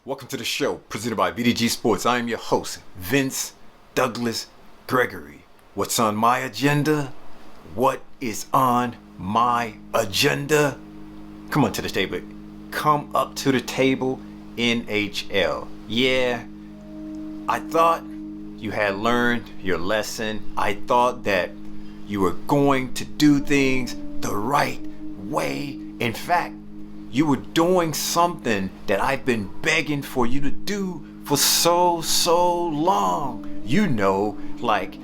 Welcome to the show presented by VDG Sports. I am your host, Vince Douglas Gregory. What's on my agenda? What is on my agenda? Come on to the table. Come up to the table, NHL. Yeah, I thought you had learned your lesson. I thought that you were going to do things the right way. In fact, you were doing something that I've been begging for you to do for so long. You know, like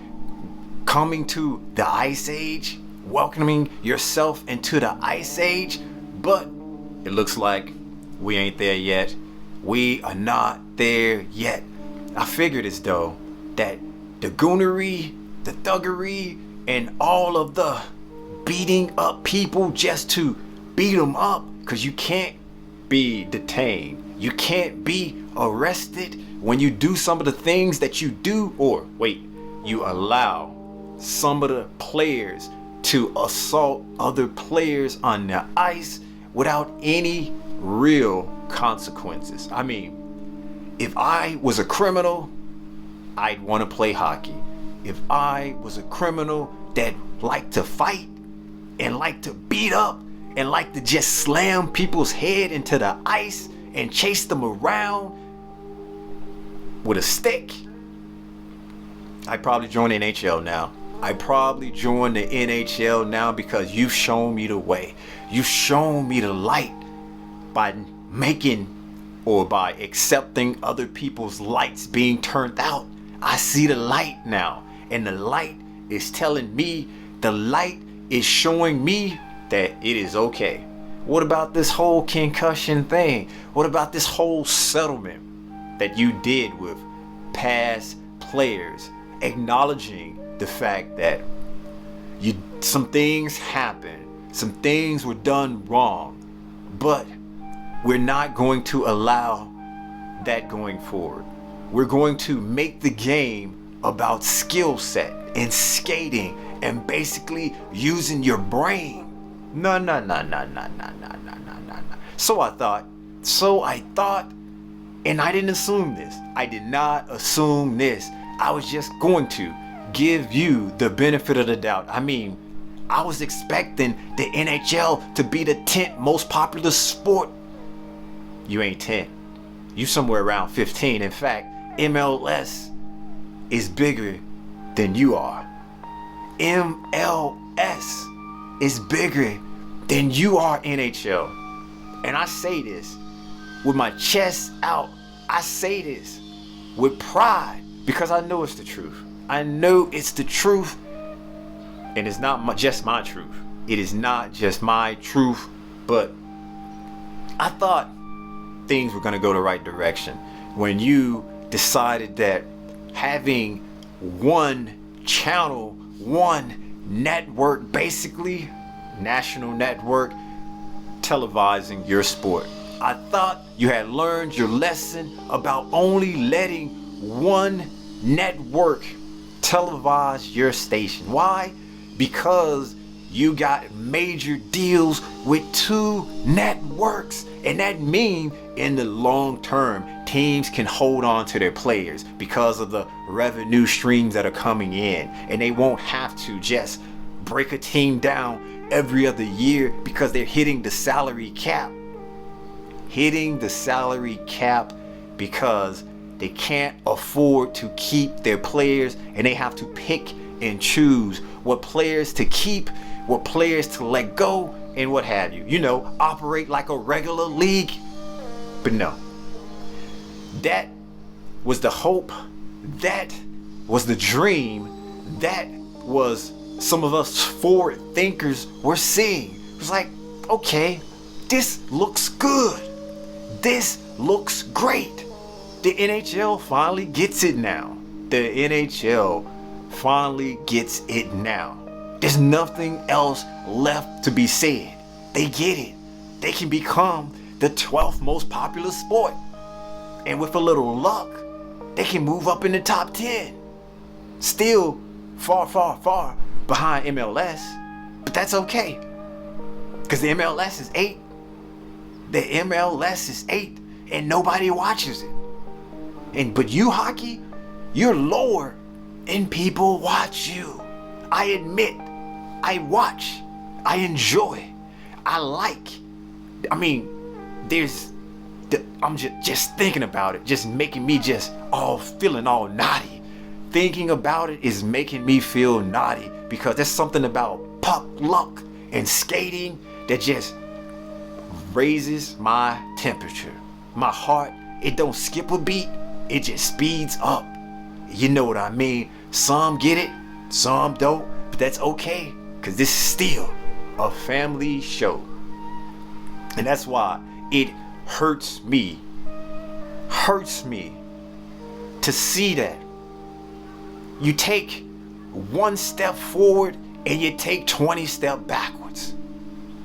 coming to the Ice Age, welcoming yourself into the Ice Age. But it looks like we ain't there yet. We are not there yet. I figured as though that the goonery, the thuggery, and all of the beating up people just to beat them up, because you can't be detained. You can't be arrested when you do some of the things that you do, or you allow some of the players to assault other players on the ice without any real consequences. I mean, if I was a criminal, I'd want to play hockey. If I was a criminal that liked to fight and liked to beat up and like to just slam people's head into the ice and chase them around with a stick, I'd probably join the NHL now. I'd probably join the NHL now because you've shown me the way. You've shown me the light by making or by accepting other people's lights being turned out. I see the light now, and the light is telling me, the light is showing me that it is okay. What about this whole concussion thing? What about this whole settlement that you did with past players, acknowledging the fact that some things happened, some things were done wrong, but we're not going to allow that going forward. We're going to make the game about skill set and skating and basically using your brain. No. So I thought, and I didn't assume this. I did not assume this. I was just going to give you the benefit of the doubt. I mean, I was expecting the NHL to be the 10th most popular sport. You ain't 10. You somewhere around 15. In fact, MLS is bigger than you are. MLS is bigger than you are, NHL. And I say this with my chest out. I say this with pride because I know it's the truth. I know it's the truth. And it's not just my truth. It is not just my truth. But I thought things were going to go the right direction when you decided that having one channel, one network, basically national network, televising your sport. I thought you had learned your lesson about only letting one network televise your station. Why? Because you got major deals with 2 networks, and that means in the long term teams can hold on to their players because of the revenue streams that are coming in, and they won't have to just break a team down every other year because they're hitting the salary cap because they can't afford to keep their players, and they have to pick and choose what players to keep, what players to let go, and what have you. You know, operate like a regular league. But no, that was the hope, that was the dream, that was some of us forward thinkers were seeing. It was like, okay, this looks good. This looks great. The NHL finally gets it now. The NHL finally gets it now. There's nothing else left to be said. They get it. They can become the 12th most popular sport. And with a little luck, they can move up in the top 10. Still far behind MLS, but that's okay. Because the MLS is 8. The MLS is 8. and nobody watches it. But you hockey, you're lower and people watch you. I admit, I watch, I enjoy, I like. I mean, I'm just thinking about it, just making me just feeling all naughty. Thinking about it is making me feel naughty because there's something about puck luck and skating that just raises my temperature. My heart, it don't skip a beat, it just speeds up. You know what I mean? Some get it, some don't, but that's okay, because this is still a family show. And that's why it hurts me to see that you take one step forward and you take 20 steps backwards.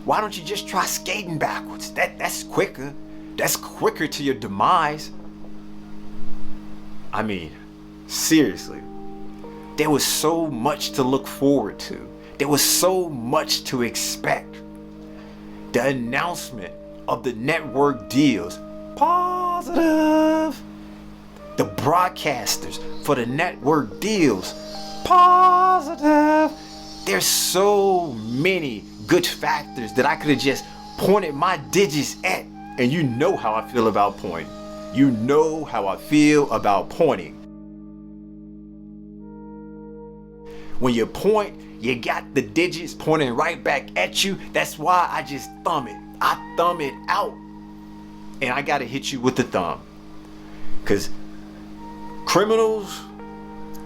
Why don't you just try skating backwards? That's quicker. That's quicker to your demise. I mean, seriously. There was so much to look forward to. There was so much to expect. The announcement of the network deals, positive. The broadcasters for the network deals, positive. There's so many good factors that I could have just pointed my digits at. And you know how I feel about pointing. You know how I feel about pointing. When you point, you got the digits pointing right back at you. That's why I just thumb it. I thumb it out. And I gotta hit you with the thumb. Cause criminals,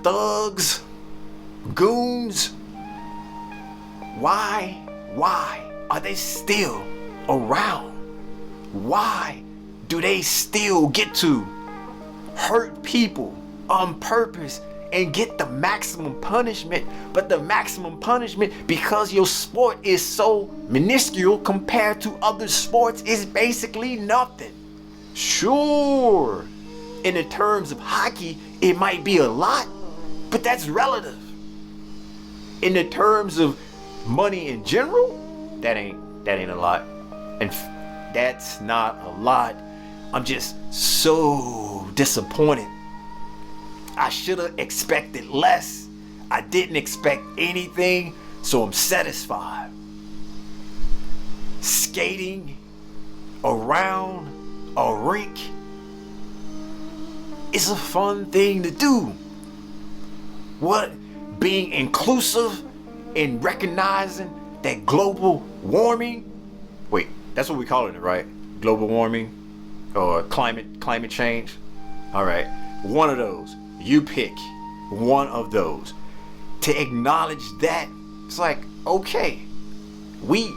thugs, goons, why are they still around? Why do they still get to hurt people on purpose and get the maximum punishment? But the maximum punishment, because your sport is so minuscule compared to other sports, is basically nothing. Sure, in the terms of hockey, it might be a lot, but that's relative. In the terms of money in general, that ain't a lot. And that's not a lot. I'm just so disappointed. I should have expected less. I didn't expect anything, so I'm satisfied. Skating around a rink is a fun thing to do. Being inclusive and recognizing that global warming, wait, that's what we calling it, right? Global warming or climate change. All right, one of those. You pick one of those. To acknowledge that, it's like, okay, we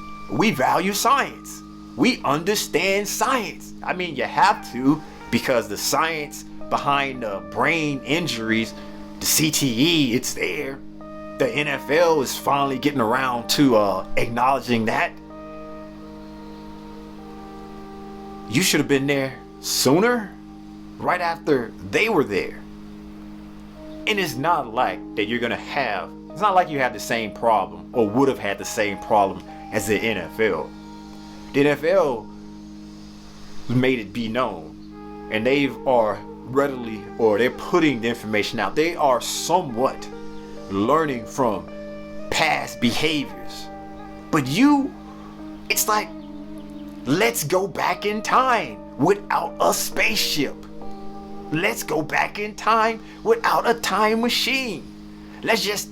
value science. We understand science. I mean, you have to, because the science behind brain injuries, the CTE, it's there. The NFL is finally getting around to acknowledging that. You should have been there sooner, right after they were there. And it's not like that it's not like you have the same problem or would have had the same problem as the NFL. The NFL made it be known, and they're putting the information out. They are somewhat learning from past behaviors. But it's like, let's go back in time without a spaceship. Let's go back in time without a time machine. Let's just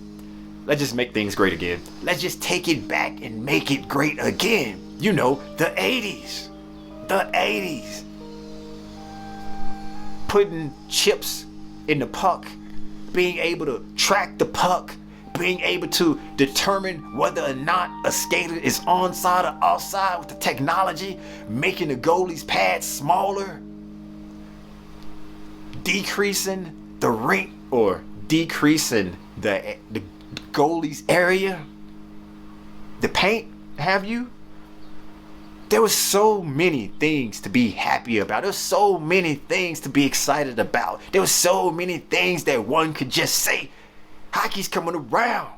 make things great again. Let's just take it back and make it great again. You know, the 80s. The 80s. Putting chips in the puck, being able to track the puck, being able to determine whether or not a skater is onside or offside with the technology, making the goalie's pads smaller, decreasing the rink or decreasing the goalie's area, the paint, have you? There was so many things to be happy about. There was so many things to be excited about. There was so many things that one could just say, hockey's coming around.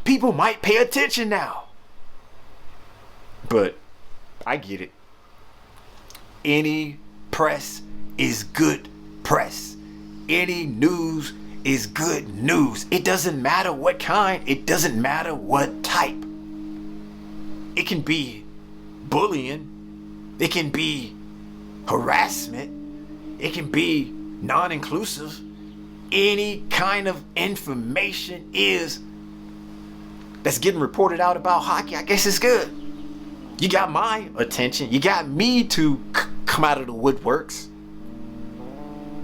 People might pay attention now. But I get it. Any press is good press. Any news is good news. It doesn't matter what kind. It doesn't matter what type. It can be bullying. It can be harassment. It can be non-inclusive. Any kind of information that's getting reported out about hockey, I guess it's good. You got my attention. You got me to come out of the woodworks.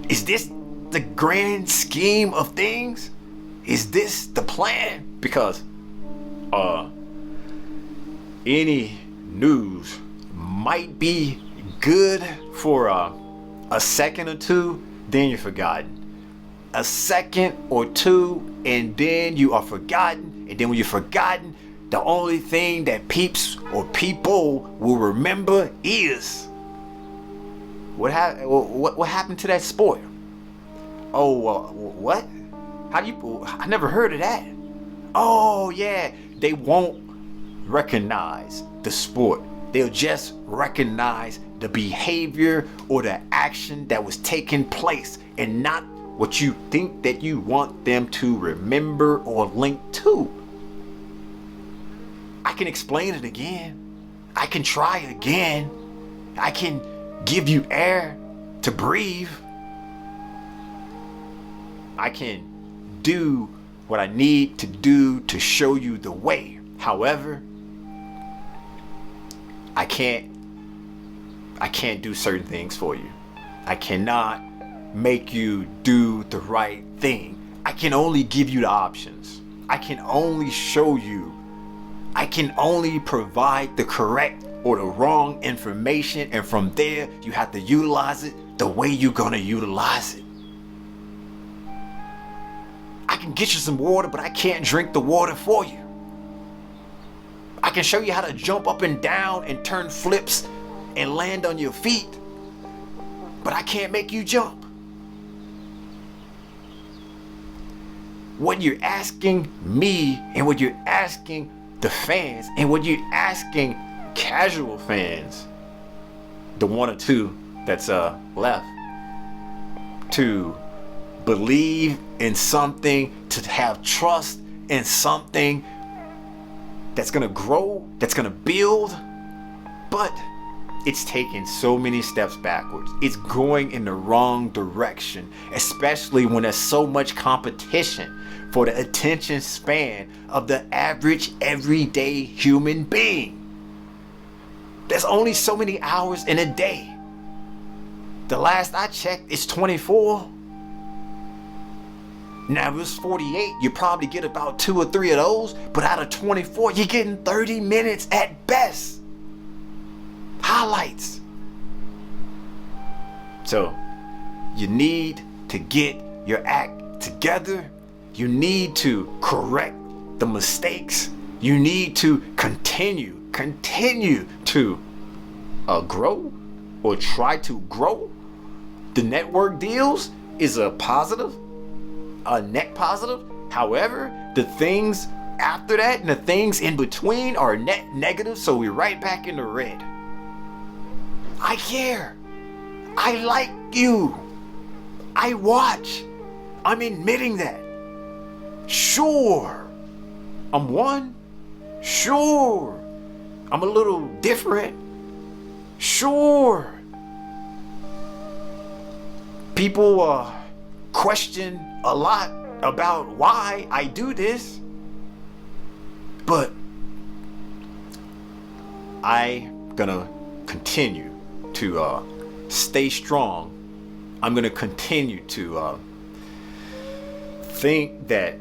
Is this the grand scheme of things? Is this the plan? Because any news might be good for a second or two, then you're forgotten. A second or two, and then you are forgotten. And then when you're forgotten, the only thing that peeps or people will remember is what happened to that sport. Oh, what? I never heard of that. Oh yeah, they won't recognize the sport. They'll just recognize the behavior or the action that was taking place, and not what you think that you want them to remember or link to. I can explain it again. I can try again. I can give you air to breathe. I can do what I need to do to show you the way. However, I can't do certain things for you. I cannot make you do the right thing. I can only give you the options. I can only show you. I can only provide the correct or the wrong information, and from there you have to utilize it the way you're gonna utilize it. I can get you some water, but I can't drink the water for you. I can show you how to jump up and down and turn flips and land on your feet, but I can't make you jump. What you're asking me, and what you're asking the fans, and what you're asking casual fans, the one or two that's left, to believe in something, to have trust in something that's gonna grow, that's gonna build, but it's taking so many steps backwards. It's going in the wrong direction, especially when there's so much competition for the attention span of the average everyday human being. There's only so many hours in a day. The last I checked, it's 24. Now, if it's 48, you probably get about 2 or 3 of those, but out of 24, you're getting 30 minutes at best. Highlights. So, you need to get your act together. You need to correct the mistakes. You need to continue to grow, or try to grow. The network deals is a positive, a net positive. However, the things after that and the things in between are net negative, so we're right back in the red. I care. I like you. I watch. I'm admitting that. Sure, I'm one. Sure, I'm a little different. Sure, people question a lot about why I do this, but I'm gonna continue to stay strong. I'm gonna continue to think that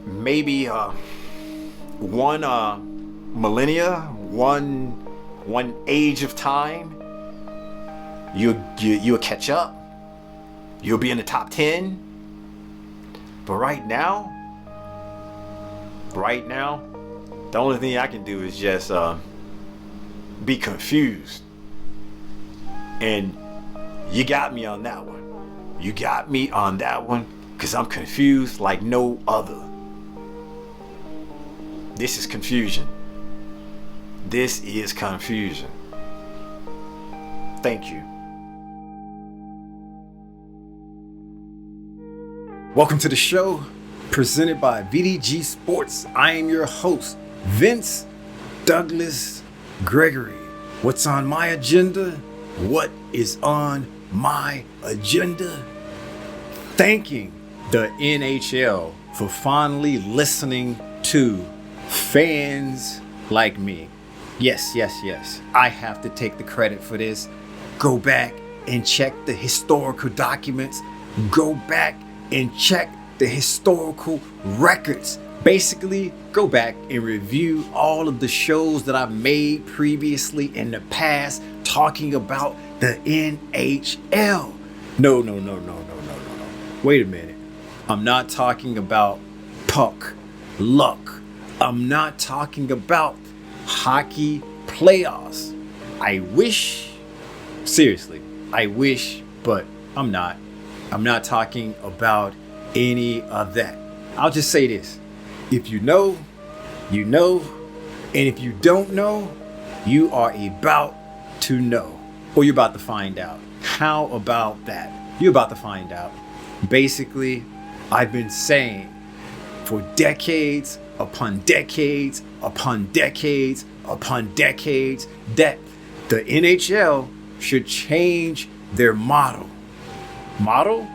maybe one millennia, one age of time, you'll catch up. You'll be in the top 10. But right now, the only thing I can do is just be confused. And you got me on that one. You got me on that one, because I'm confused like no other. This is confusion. This is confusion. Thank you. Welcome to the show, presented by VDG Sports. I am your host, Vince Douglas Gregory. What's on my agenda? What is on my agenda? Thanking the NHL for finally listening to fans like me. Yes. I have to take the credit for this. Go back and check the historical documents. Go back and check the historical records. Basically, go back and review all of the shows that I've made previously in the past talking about the NHL. No. Wait a minute. I'm not talking about puck luck. I'm not talking about hockey playoffs. I wish, but I'm not. I'm not talking about any of that. I'll just say this. If you know, you know. And if you don't know, you are about to know. Or you're about to find out. How about that? You're about to find out. Basically, I've been saying for decades upon decades upon decades upon decades that the NHL should change their motto. Motto?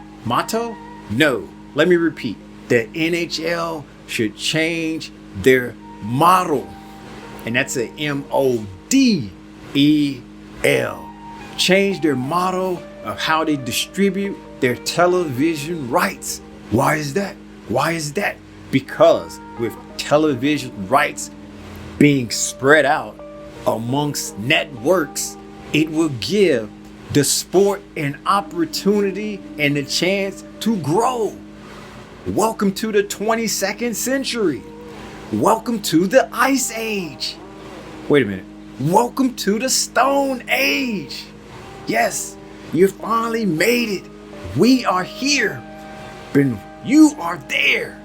No. Let me repeat. The NHL should change their model. And that's a MODEL. Change their model of how they distribute their television rights. Why is that? Because with television rights being spread out amongst networks, it will give the sport an opportunity and a chance to grow. Welcome to the 22nd century. Welcome to the Ice Age. Wait a minute. Welcome to the Stone Age. Yes, you finally made it. We are here. But you are there.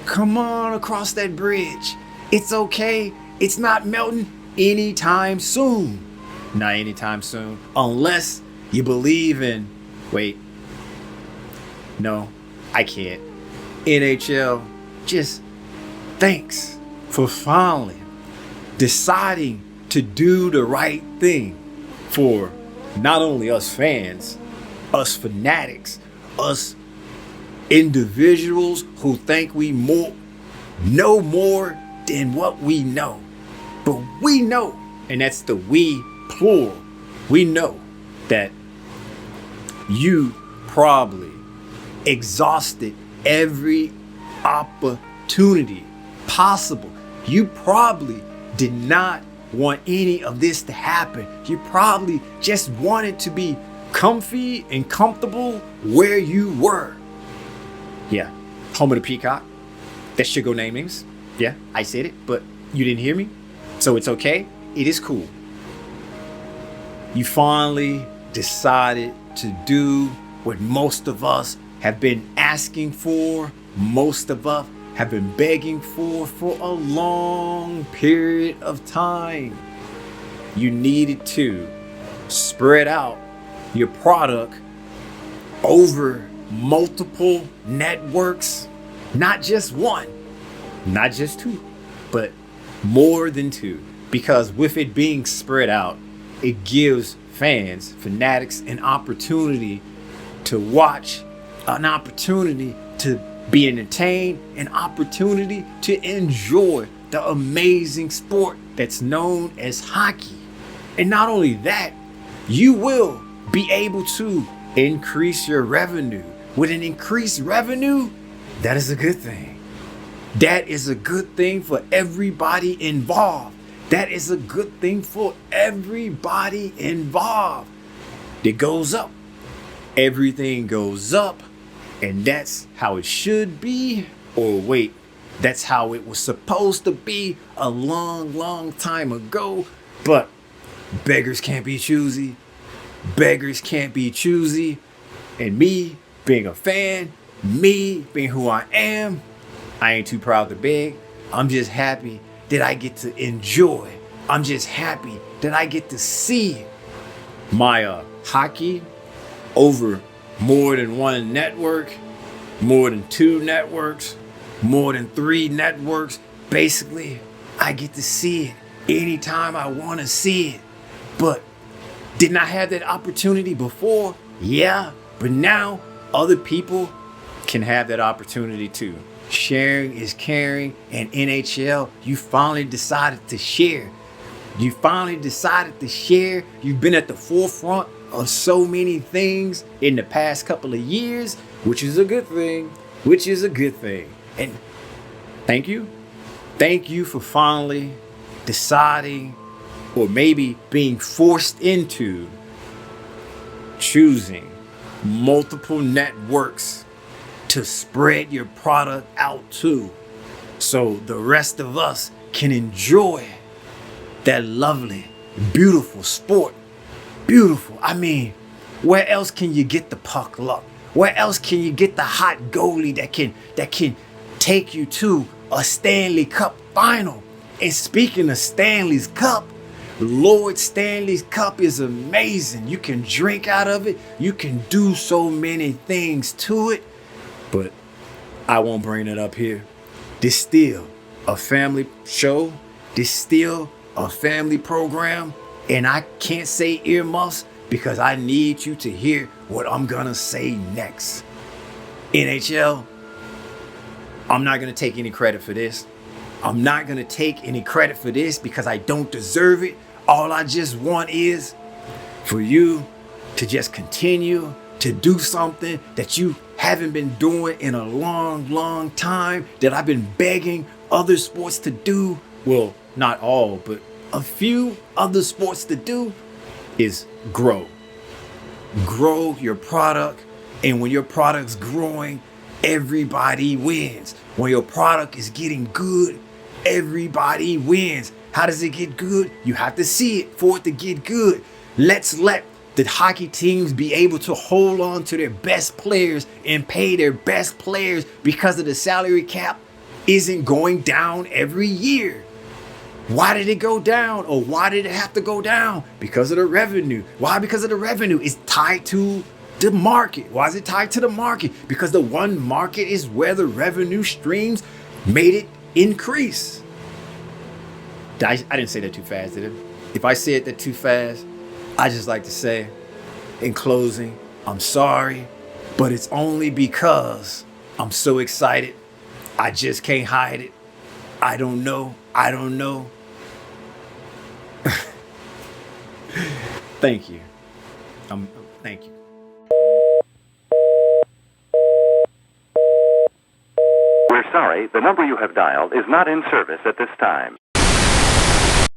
Come on across that bridge. It's okay. It's not melting anytime soon. Not anytime soon. Unless you believe in... Wait. No, I can't. NHL, just thanks for finally deciding to do the right thing for not only us fans, us fanatics, us individuals who think we know more than what we know. But we know, and that's the we plural, we know that you probably exhausted every opportunity possible. You probably did not want any of this to happen. You probably just wanted to be comfy and comfortable where you were. Yeah, home of the peacock. That should go names. Yeah, I said it, but you didn't hear me. So it's okay. It is cool. You finally decided to do what most of us have been asking for, most of us have been begging for a long period of time. You needed to spread out your product over multiple networks, not just one, not just two, but more than two. Because with it being spread out, it gives fans, fanatics, an opportunity to watch, an opportunity to be entertained, an opportunity to enjoy the amazing sport that's known as hockey. And not only that, you will be able to increase your revenue. With an increased revenue, that is a good thing. That is a good thing for everybody involved. That is a good thing for everybody involved. It goes up. Everything goes up. And that's how it should be. Or wait, that's how it was supposed to be a long time ago. But beggars can't be choosy. Beggars can't be choosy. And me being a fan, me being who I am, I ain't too proud to beg. I'm just happy that I get to enjoy. I'm just happy that I get to see my hockey over more than one network. more than 2 networks, more than 3 networks. Basically, I get to see it anytime I want to see it. But didn't I have that opportunity before? Yeah, but now other people can have that opportunity too. Sharing is caring, and NHL, you finally decided to share. You finally decided to share. You've been at the forefront of so many things in the past couple of years, which is a good thing, And thank you. Thank you for finally deciding, or maybe being forced into choosing multiple networks to spread your product out to, so the rest of us can enjoy that lovely, beautiful sport. Beautiful. I mean, where else can you get the puck luck? Where else can you get the hot goalie that can take you to a Stanley Cup final? And speaking of Stanley's Cup, Lord Stanley's Cup is amazing. You can drink out of it. You can do so many things to it. But I won't bring it up here. This still a family show. This still a family program. And I can't say earmuffs because I need you to hear what I'm gonna say next. NHL, I'm not gonna take any credit for this. I'm not gonna take any credit for this because I don't deserve it. All I just want is for you to just continue to do something that you haven't been doing in a long, long time, that I've been begging other sports to do. Well, not all, but a few other sports to do, is grow. Grow your product. And when your product's growing, everybody wins. When your product is getting good, everybody wins. How does it get good? You have to see it for it to get good. Let's let the hockey teams be able to hold on to their best players and pay their best players, because of the salary cap isn't going down every year. Why did it go down? Or why did it have to go down? Because of the revenue. Why? Because of the revenue. It's tied to the market. Why is it tied to the market? Because the one market is where the revenue streams made it increase. I didn't say that too fast, did I? If I said that too fast, I just like to say, in closing, I'm sorry, but it's only because I'm so excited. I just can't hide it. I don't know. Thank you. Thank you. We're sorry, the number you have dialed is not in service at this time.